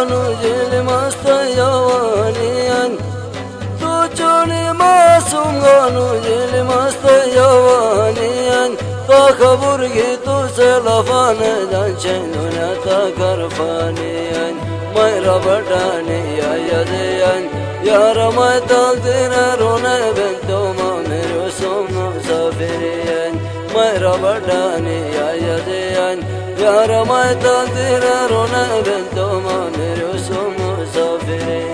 ganu jil masta yawaniyan tu choni masum ganu jil masta yawaniyan ta khabur gi tu se lafan jan chenuna ta karfaniyan mayra badani ayadiyan yar may taqdira rona bento ma mero somo safiriyan mayra badani ayadiyan yar may taqdira rona bento ma mero somo safiriyan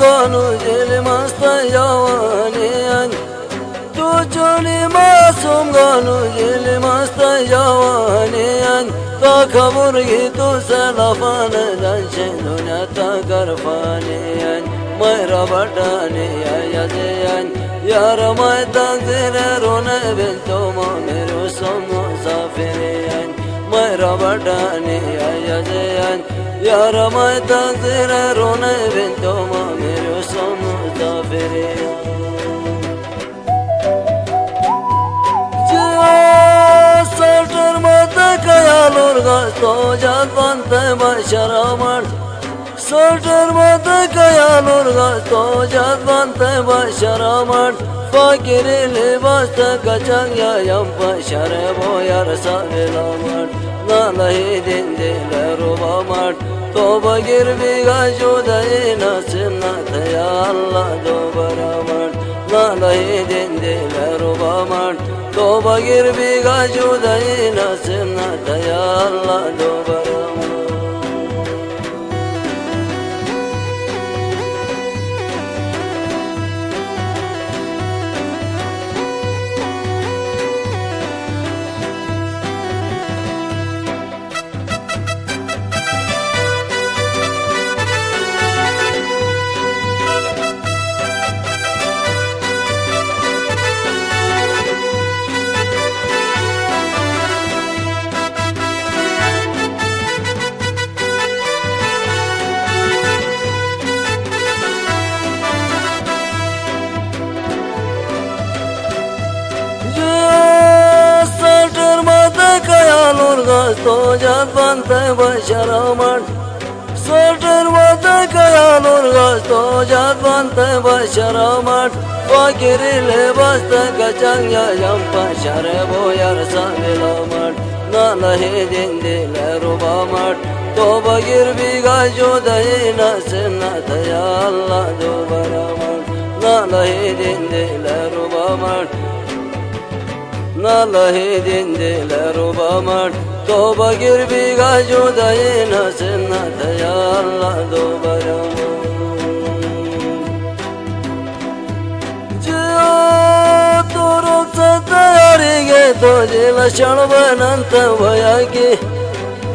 ganu jil masta yawaniyan tu choni masum ganu jil masta yawaniyan ta khabur gi tu se lafan jan chenuna ta karfaniyan mayra badani ayadiyan yar may taqdira rona bento ma mero somo safiriyan mayra badani ayadiyan yar may taqdira rona bento ma mero somo safiriyan saltar mata kayalur gasto jadvante basharamar saltar mata kayalur gasto jadvante basharamar fakiri libasta kachang ya yam bashare boyar savelamar nalahi dindile rubamar toba girbiga judai nasina ya Allah dobaramar nalahi dindile rubamar toba girbiga judai nasina ya Allah dobaramar gasto jadvante basharamar saltar mata kayalur gasto jadvante basharamar fakiri libasta kachang ya yam bashare boyar savelamar nalahi dindile rubamar toba girbiga judai nasina ya Allah dobaramar nalahi dindile rubamar nalahi dindile rubamar toba girbiga judai nasina ya Allah dobaramar jio turuk satayarige tojila shalvananta vayaki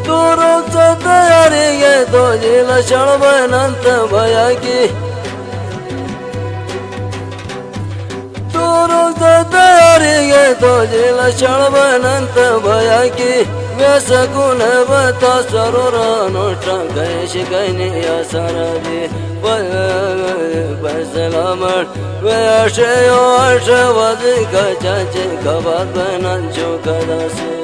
turuk satayarige tojila shalvananta vayaki turuk satayarige tojila shalvananta vayaki Vesakune vata saruranoshta gaishikaini asaravi Vasalamar Vyashayo ashavadika chachi kavadvanancho kadasi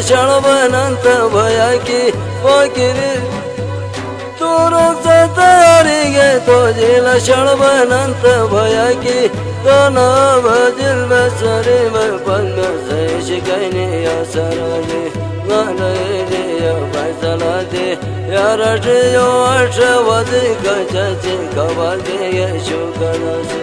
शळबनंत भया की फकीरी तुरुकचा तयारी घेतो जिल शळबनंत भया की तना भजिल बसरे पद्म शिकणे या सराजे गाणे या फैसला दे या राष्ट्रीय आठवदी गजाचे कबाल दे यशो कदासे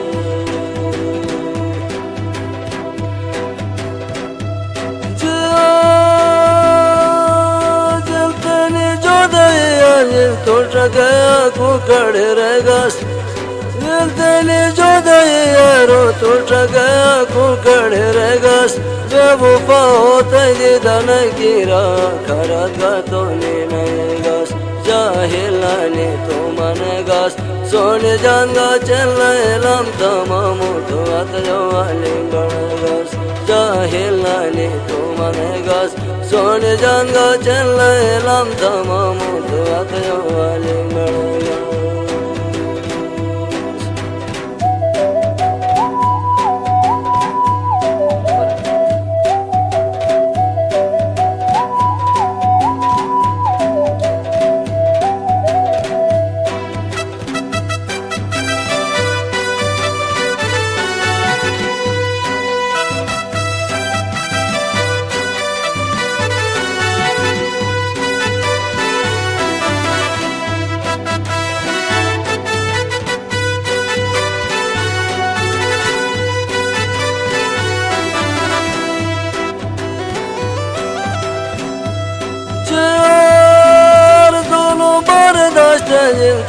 तोड़ गया कुकड़ रेगस दिल जो दयारो तोड़ गया कुकड़ रेगस जब वफा होते जिदन गिरा खरात का तो नेगस जाहिलाने तो मनगस सोने जानगा चल लम तमाम तो अत जो गणगस जाहिलाने तो मनगस सोने जानगा चल लम तमाम तो अत जो गणगस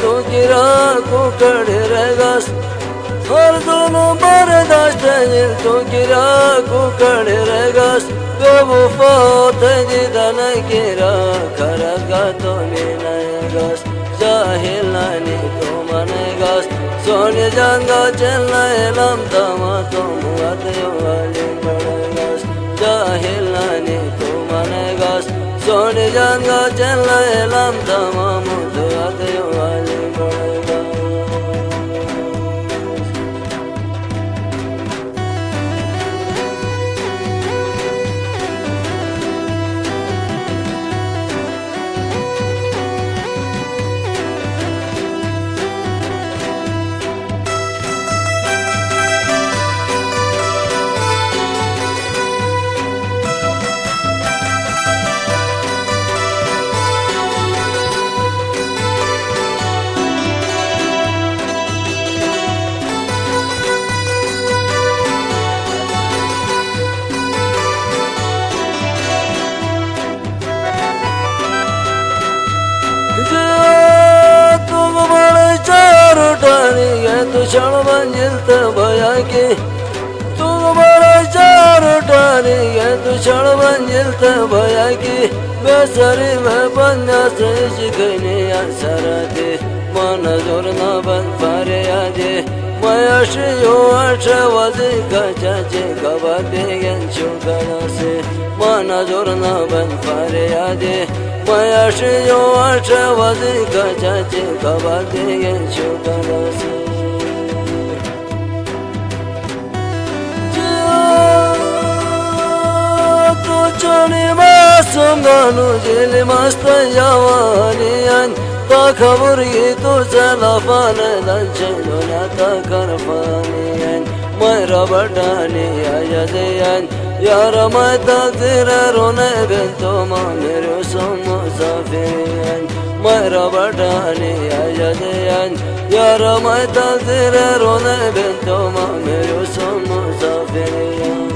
तो गिरा कुकड़ रेगस हर दोनों बर्दाश्त तो गिरा कुकड़ रेगस बेवफा होते जिदन गिरा खरगा तो नेगस जाहिलाने तो मनेगस सोने जानगा चलना लम तमा तो मुआत वाले गणगस जाहिलाने तो मनेगस सोने जानगा चलना लम तमा मुआत वाले गणगस तू क्षण मंजिल भया की तू बड़ा चार उठानी है तू क्षण मंजिल भया की बेसरी में बन्या से शिकने सरा दे मन जोर न बन पारे आदे मयाशियो आठवदी गजाचे खबर दे यांचो से मन जोर न बन पारे आदे मयाशियो आठवदी गजाचे खबर दे यांचो से Johnny masum ganu jili masta yawaniyan ta khaburi tu salafan lanchino na ta karfaniyan mayra badani ayadiyan yara may takdira rone bintu ma mere sumu safiriyan mayra badani ayadiyan yara may takdira rone bintu ma mere sumu safiriyan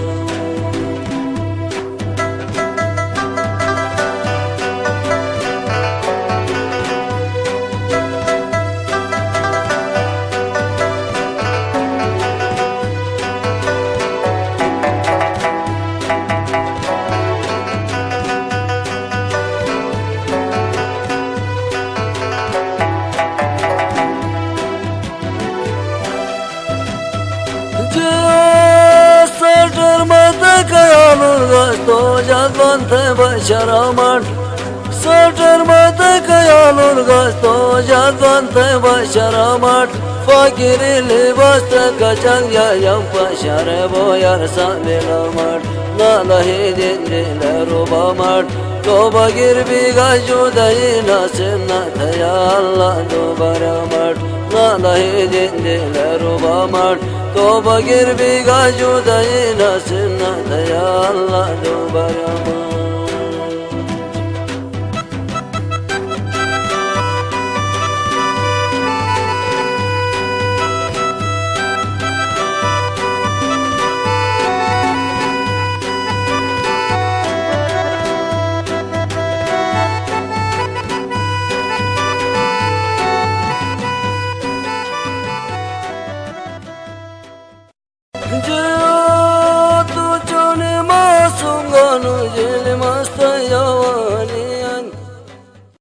तो जगवंत बशरामण सटर मत कयालुर गस्तो जगवंत बशरामण फकीरी लिबस्त कचंग यम पशर बोयर सामेलमण نالهی دل رو مرد تو بگیر بیگاه جدایی نصیب نتیا الله دوباره مرد نالهی دل رو مرد تو بگیر بیگاه جدایی نصیب نتیا الله دوباره مرد